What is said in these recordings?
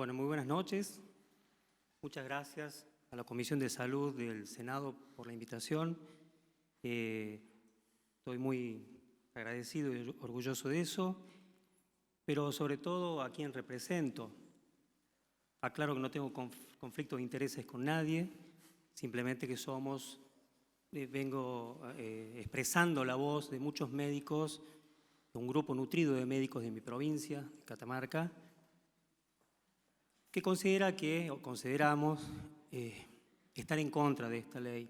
Bueno, muy buenas noches. Muchas gracias a la Comisión de Salud del Senado por la invitación. Estoy muy agradecido y orgulloso de eso, pero sobre todo a quien represento. Aclaro que no tengo conflicto de intereses con nadie, simplemente que vengo expresando la voz de muchos médicos, de un grupo nutrido de médicos de mi provincia, de Catamarca, que consideramos estar en contra de esta ley,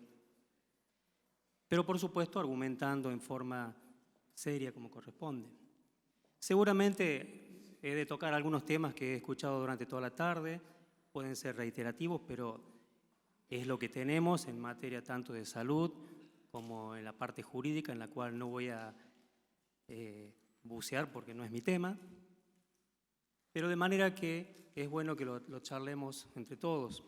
pero por supuesto argumentando en forma seria como corresponde. Seguramente he de tocar algunos temas que he escuchado durante toda la tarde, pueden ser reiterativos, pero es lo que tenemos en materia tanto de salud como en la parte jurídica, en la cual no voy a bucear porque no es mi tema, pero de manera que es bueno que lo charlemos entre todos.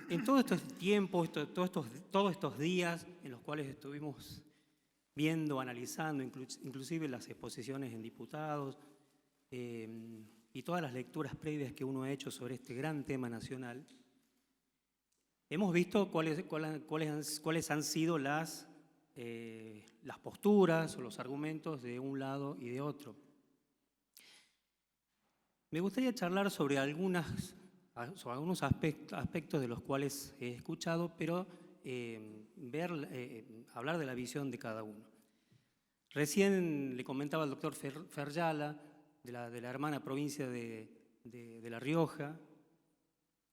En todos estos tiempos, todos estos días en los cuales estuvimos viendo, analizando, inclusive las exposiciones en diputados y todas las lecturas previas que uno ha hecho sobre este gran tema nacional, hemos visto cuáles han sido las posturas o los argumentos de un lado y de otro. Me gustaría charlar sobre algunos aspectos de los cuales he escuchado, pero hablar de la visión de cada uno. Recién le comentaba al doctor Feryala, de la hermana provincia de La Rioja,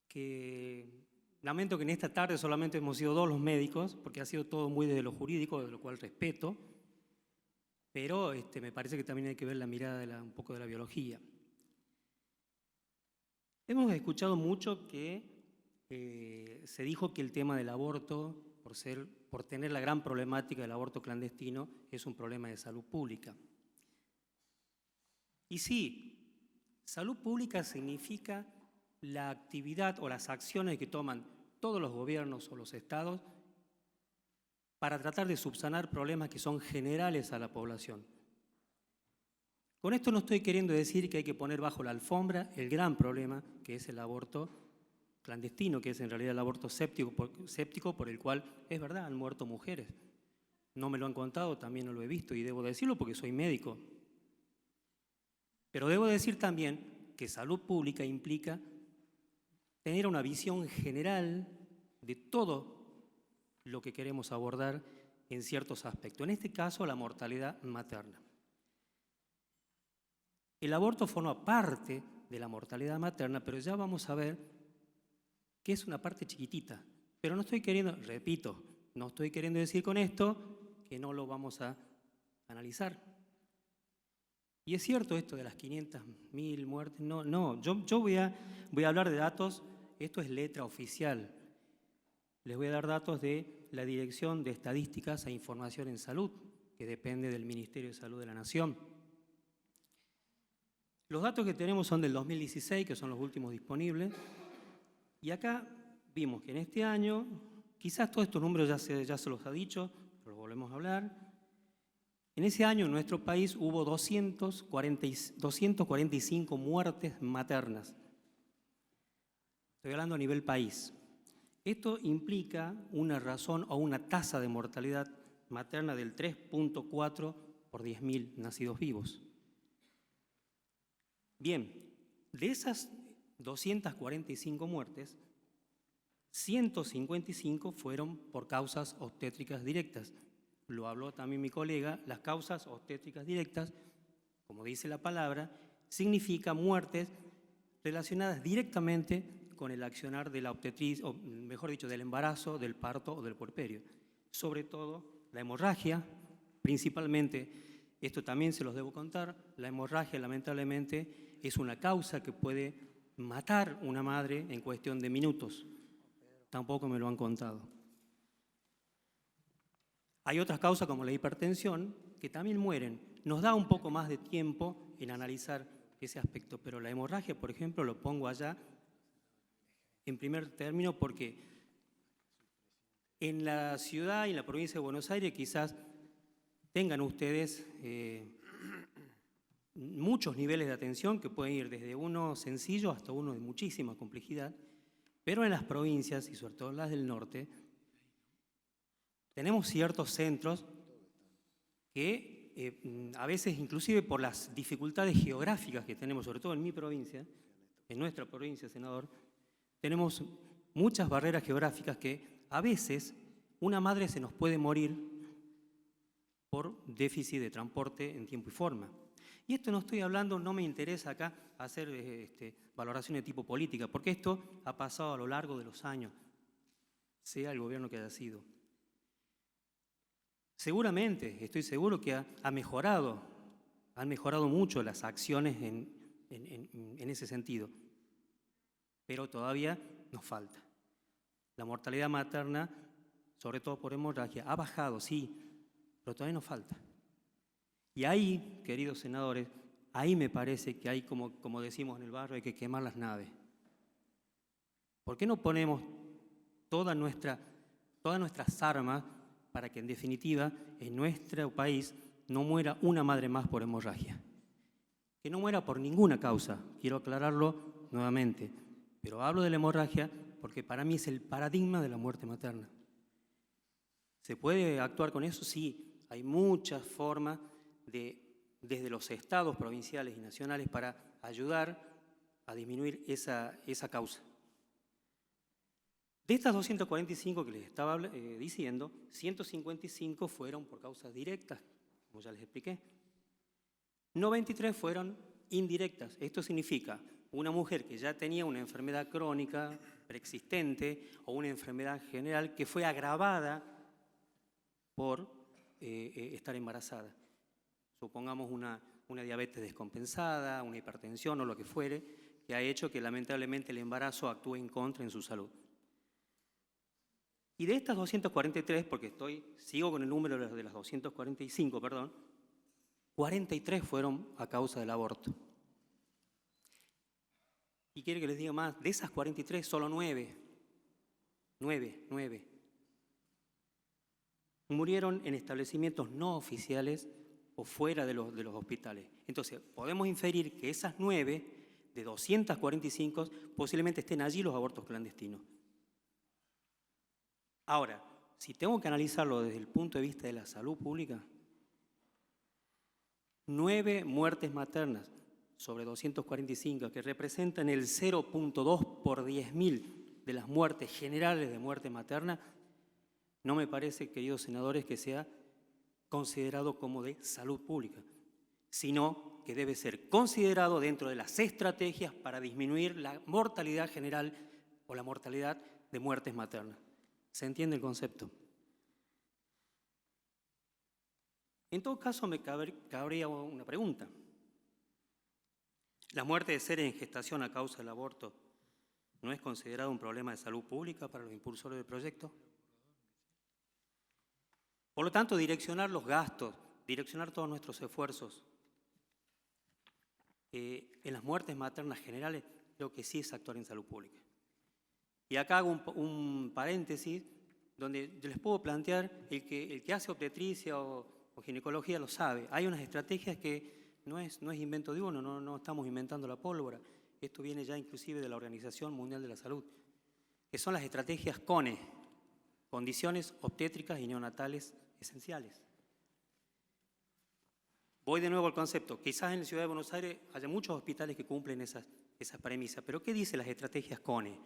que lamento que en esta tarde solamente hemos sido dos los médicos, porque ha sido todo muy desde lo jurídico, de lo cual respeto, pero me parece que también hay que ver la mirada un poco de la biología. Hemos escuchado mucho que se dijo que el tema del aborto, por tener la gran problemática del aborto clandestino, es un problema de salud pública. Y sí, salud pública significa la actividad o las acciones que toman todos los gobiernos o los estados para tratar de subsanar problemas que son generales a la población. Con esto no estoy queriendo decir que hay que poner bajo la alfombra el gran problema que es el aborto clandestino, que es en realidad el aborto séptico por el cual, es verdad, han muerto mujeres. No me lo han contado, también no lo he visto y debo decirlo porque soy médico. Pero debo decir también que salud pública implica tener una visión general de todo lo que queremos abordar en ciertos aspectos. En este caso, la mortalidad materna. El aborto forma parte de la mortalidad materna, pero ya vamos a ver que es una parte chiquitita. Pero no estoy queriendo, repito, no estoy queriendo decir con esto que no lo vamos a analizar. Y es cierto esto de las 500.000 muertes. No, yo voy a hablar de datos, esto es letra oficial. Les voy a dar datos de la Dirección de Estadísticas e Información en Salud, que depende del Ministerio de Salud de la Nación. Los datos que tenemos son del 2016, que son los últimos disponibles, y acá vimos que en este año, quizás todos estos números ya se los ha dicho, pero lo volvemos a hablar. En ese año en nuestro país hubo 245 muertes maternas. Estoy hablando a nivel país. Esto implica una razón o una tasa de mortalidad materna del 3.4 por 10.000 nacidos vivos. Bien, de esas 245 muertes, 155 fueron por causas obstétricas directas. Lo habló también mi colega, las causas obstétricas directas, como dice la palabra, significa muertes relacionadas directamente con el accionar de la obstetriz, o mejor dicho, del embarazo, del parto o del puerperio. Sobre todo la hemorragia, principalmente, esto también se los debo contar, la hemorragia lamentablemente es una causa que puede matar una madre en cuestión de minutos. Tampoco me lo han contado. Hay otras causas como la hipertensión que también mueren. Nos da un poco más de tiempo en analizar ese aspecto, pero la hemorragia, por ejemplo, lo pongo allá en primer término porque en la ciudad y en la provincia de Buenos Aires quizás tengan ustedes muchos niveles de atención que pueden ir desde uno sencillo hasta uno de muchísima complejidad, pero en las provincias, y sobre todo las del norte, tenemos ciertos centros que a veces, inclusive por las dificultades geográficas que tenemos, sobre todo en mi provincia, en nuestra provincia, senador, tenemos muchas barreras geográficas que a veces una madre se nos puede morir por déficit de transporte en tiempo y forma. Y esto no estoy hablando, no me interesa acá hacer valoraciones de tipo política, porque esto ha pasado a lo largo de los años, sea el gobierno que haya sido. Seguramente, estoy seguro que han mejorado mucho las acciones en ese sentido, pero todavía nos falta. La mortalidad materna, sobre todo por hemorragia, ha bajado, sí, pero todavía nos falta. Y ahí, queridos senadores, ahí me parece que hay, como decimos en el barrio, hay que quemar las naves. ¿Por qué no ponemos todas nuestras armas para que en definitiva en nuestro país no muera una madre más por hemorragia? Que no muera por ninguna causa, quiero aclararlo nuevamente, pero hablo de la hemorragia porque para mí es el paradigma de la muerte materna. ¿Se puede actuar con eso? Sí, hay muchas formas desde los estados provinciales y nacionales para ayudar a disminuir esa causa. De estas 245 que les estaba diciendo, 155 fueron por causas directas, como ya les expliqué. 93 fueron indirectas. Esto significa una mujer que ya tenía una enfermedad crónica preexistente o una enfermedad general que fue agravada por estar embarazada. Supongamos una diabetes descompensada, una hipertensión o lo que fuere, que ha hecho que lamentablemente el embarazo actúe en contra en su salud. Y de estas 243, porque sigo con el número de las 245, 43 fueron a causa del aborto. Y quiero que les diga más, de esas 43, solo 9 murieron en establecimientos no oficiales o fuera de los hospitales. Entonces, podemos inferir que esas 9 de 245 posiblemente estén allí los abortos clandestinos. Ahora, si tengo que analizarlo desde el punto de vista de la salud pública, 9 muertes maternas sobre 245, que representan el 0.2 por 10.000 de las muertes generales de muerte materna, no me parece, queridos senadores, que sea considerado como de salud pública, sino que debe ser considerado dentro de las estrategias para disminuir la mortalidad general o la mortalidad de muertes maternas. ¿Se entiende el concepto? En todo caso, me cabría una pregunta. ¿La muerte de seres en gestación a causa del aborto no es considerado un problema de salud pública para los impulsores del proyecto? Por lo tanto, direccionar los gastos, direccionar todos nuestros esfuerzos en las muertes maternas generales, creo que sí es actuar en salud pública. Y acá hago un paréntesis donde yo les puedo plantear, el que hace obstetricia o ginecología lo sabe. Hay unas estrategias que no es invento de uno, no estamos inventando la pólvora. Esto viene ya inclusive de la Organización Mundial de la Salud, que son las estrategias CONE, condiciones obstétricas y neonatales esenciales. Voy de nuevo al concepto. Quizás en la Ciudad de Buenos Aires haya muchos hospitales que cumplen esas premisas, pero ¿qué dicen las estrategias CONE?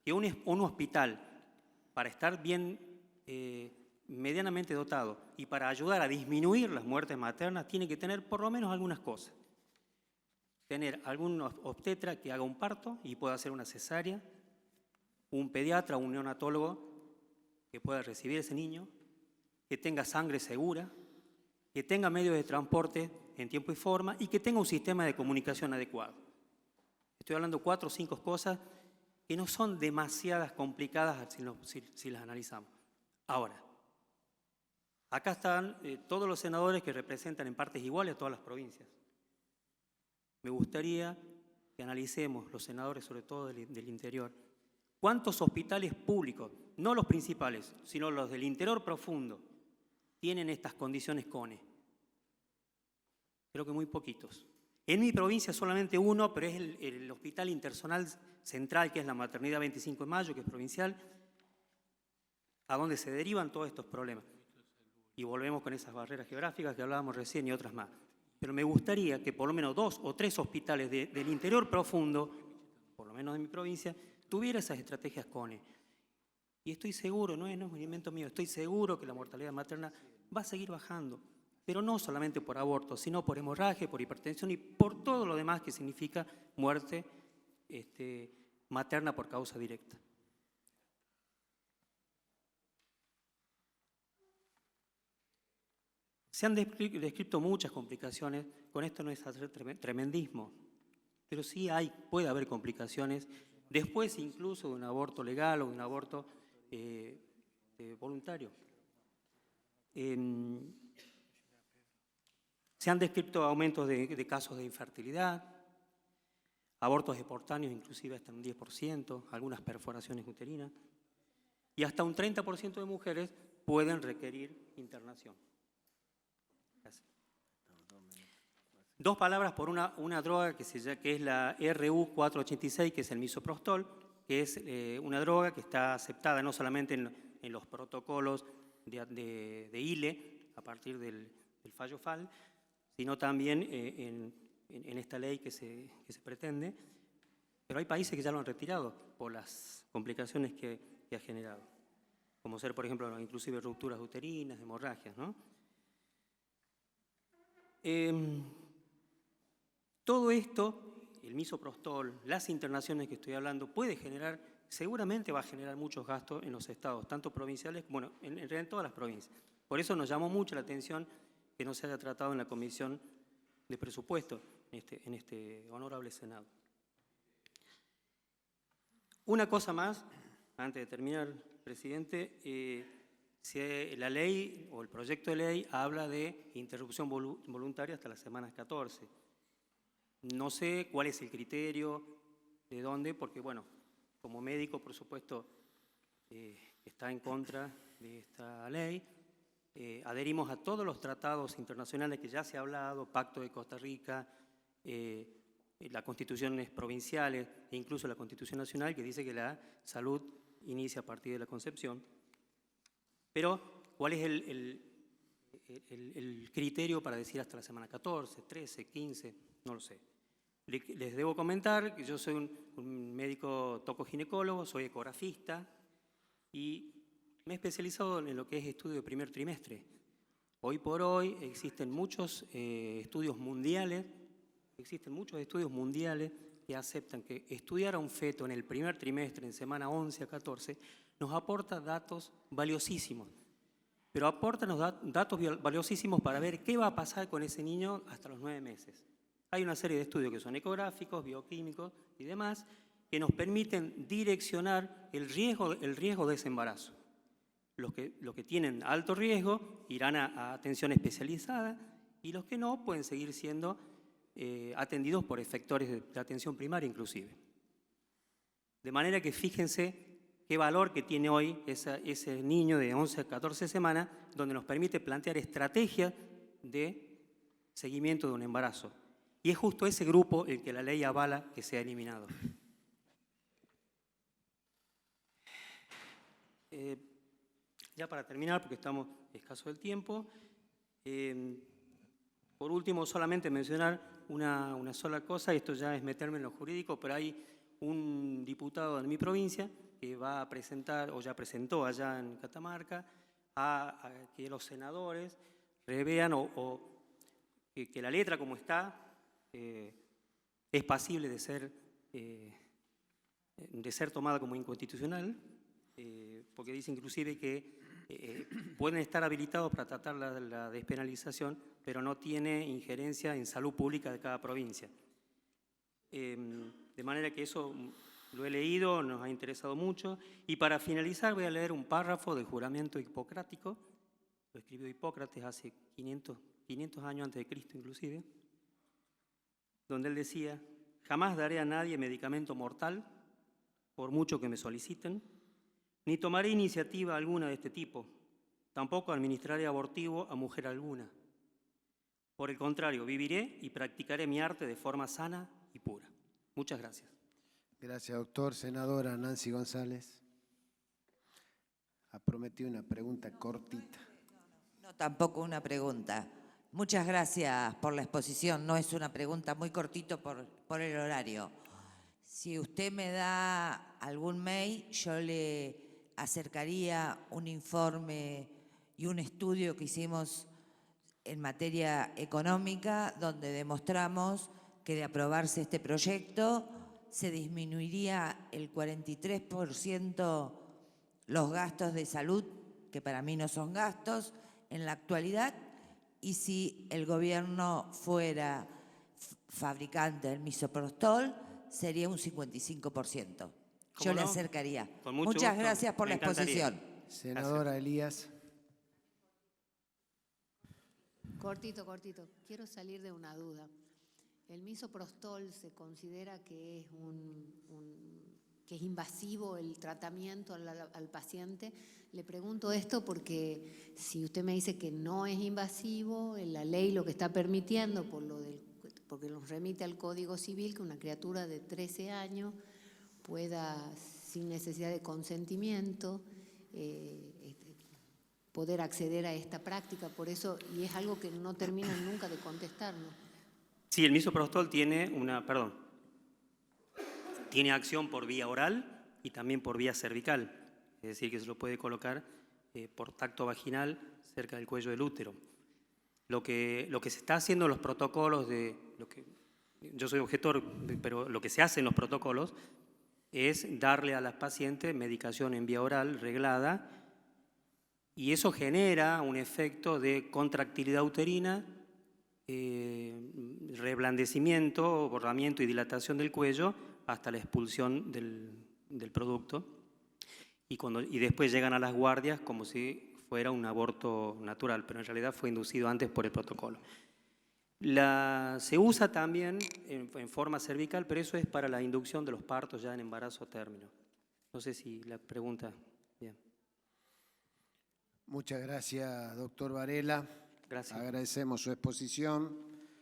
Que un hospital, para estar bien medianamente dotado y para ayudar a disminuir las muertes maternas, tiene que tener por lo menos algunas cosas. Tener algún obstetra que haga un parto y pueda hacer una cesárea, un pediatra o un neonatólogo que pueda recibir a ese niño, que tenga sangre segura, que tenga medios de transporte en tiempo y forma y que tenga un sistema de comunicación adecuado. Estoy hablando de 4 o 5 cosas que no son demasiadas complicadas si las analizamos. Ahora, acá están todos los senadores que representan en partes iguales a todas las provincias. Me gustaría que analicemos, los senadores sobre todo del interior, cuántos hospitales públicos, no los principales, sino los del interior profundo, tienen estas condiciones CONE. Creo que muy poquitos. En mi provincia solamente uno, pero es el Hospital Intersonal Central, que es la Maternidad 25 de Mayo, que es provincial, a donde se derivan todos estos problemas. Y volvemos con esas barreras geográficas que hablábamos recién y otras más. Pero me gustaría que por lo menos 2 o 3 hospitales del interior profundo, por lo menos de mi provincia, tuviera esas estrategias CONE. Y estoy seguro, no es un invento mío, estoy seguro que la mortalidad materna va a seguir bajando. Pero no solamente por aborto, sino por hemorragia, por hipertensión y por todo lo demás que significa muerte materna por causa directa. Se han descrito muchas complicaciones, con esto no es hacer tremendismo, pero sí puede haber complicaciones después incluso de un aborto legal o de un aborto voluntario. Se han descrito aumentos de casos de infertilidad, abortos espontáneos inclusive hasta un 10%, algunas perforaciones uterinas, y hasta un 30% de mujeres pueden requerir internación. Dos palabras por una droga que es la RU486, que es el misoprostol, que es una droga que está aceptada no solamente en los protocolos de ILE a partir del fallo FAL, sino también en esta ley que se pretende, pero hay países que ya lo han retirado por las complicaciones que ha generado, como ser, por ejemplo, inclusive rupturas uterinas, hemorragias, ¿no? Todo esto, el misoprostol, las internaciones que estoy hablando, seguramente va a generar muchos gastos en los estados, tanto provinciales, bueno, en realidad en todas las provincias. Por eso nos llamó mucho la atención que no se haya tratado en la Comisión de Presupuesto, en este honorable Senado. Una cosa más, antes de terminar, presidente, la ley o el proyecto de ley habla de interrupción voluntaria hasta las semanas 14. No sé cuál es el criterio, de dónde, porque bueno, como médico, por supuesto, está en contra de esta ley. Adherimos a todos los tratados internacionales que ya se ha hablado, Pacto de Costa Rica, las constituciones provinciales e incluso la Constitución Nacional, que dice que la salud inicia a partir de la concepción. Pero, ¿cuál es el criterio para decir hasta la semana 14, 13, 15? No lo sé. Les debo comentar que yo soy un médico tocoginecólogo, soy ecografista y me he especializado en lo que es estudio de primer trimestre. Hoy por hoy existen muchos estudios mundiales que aceptan que estudiar a un feto en el primer trimestre, en semana 11 a 14, nos aporta datos valiosísimos. Pero aporta datos valiosísimos para ver qué va a pasar con ese niño hasta los 9 meses. Hay una serie de estudios que son ecográficos, bioquímicos y demás, que nos permiten direccionar el riesgo de ese embarazo. Los que tienen alto riesgo irán a atención especializada y los que no pueden seguir siendo atendidos por efectores de atención primaria inclusive. De manera que fíjense qué valor que tiene hoy ese niño de 11 a 14 semanas, donde nos permite plantear estrategias de seguimiento de un embarazo. Y es justo ese grupo el que la ley avala que sea eliminado. Ya para terminar, porque estamos escasos del tiempo, por último solamente mencionar una sola cosa, esto ya es meterme en lo jurídico, pero hay un diputado de mi provincia que va a presentar, o ya presentó allá en Catamarca, a que los senadores revean que la letra como está es pasible de ser tomada como inconstitucional, porque dice inclusive que pueden estar habilitados para tratar la despenalización, pero no tiene injerencia en salud pública de cada provincia. De manera que eso lo he leído, nos ha interesado mucho. Y para finalizar voy a leer un párrafo del juramento hipocrático, lo escribió Hipócrates hace 500 años antes de Cristo inclusive, donde él decía: jamás daré a nadie medicamento mortal, por mucho que me soliciten, ni tomaré iniciativa alguna de este tipo, tampoco administraré abortivo a mujer alguna. Por el contrario, viviré y practicaré mi arte de forma sana y pura. Muchas gracias. Gracias, doctor. Senadora Nancy González. Ha prometido una pregunta cortita. No, tampoco una pregunta. Muchas gracias por la exposición. No es una pregunta, muy cortito por el horario. Si usted me da algún mail, yo le acercaría un informe y un estudio que hicimos en materia económica, donde demostramos que de aprobarse este proyecto se disminuiría el 43% los gastos de salud, que para mí no son gastos, en la actualidad, y si el gobierno fuera fabricante del misoprostol, sería un 55%. Yo le acercaría. Con mucho Muchas gusto. gracias por Me la encantaría. exposición. Senadora Elías. Cortito. Quiero salir de una duda. El misoprostol se considera que es que es invasivo el tratamiento al paciente. Le pregunto esto porque si usted me dice que no es invasivo, la ley lo que está permitiendo, porque nos remite al Código Civil, que una criatura de 13 años pueda, sin necesidad de consentimiento, poder acceder a esta práctica. Por eso, y es algo que no terminan nunca de contestarnos. Sí, el misoprostol tiene tiene acción por vía oral y también por vía cervical, es decir, que se lo puede colocar por tacto vaginal cerca del cuello del útero. Lo que se está haciendo en los protocolos yo soy objetor, pero lo que se hace en los protocolos es darle a las pacientes medicación en vía oral reglada, y eso genera un efecto de contractilidad uterina, reblandecimiento, borramiento y dilatación del cuello hasta la expulsión del producto, y después llegan a las guardias como si fuera un aborto natural, pero en realidad fue inducido antes por el protocolo. Se usa también en forma cervical, pero eso es para la inducción de los partos ya en embarazo a término. No sé si la pregunta... Bien. Muchas gracias, doctor Varela. Gracias. Agradecemos su exposición.